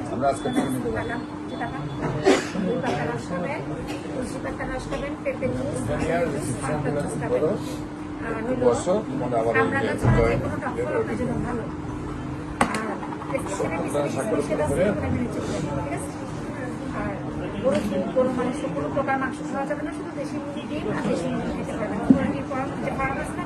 আমরা আজকে কোনো মানুষ কোনো প্রকার মাংস খাওয়া যাবে না, শুধু দেশি মুরগি ডিম আর দেশি মুরগি খেতে পারবে না। মুরগির পরামর্শ না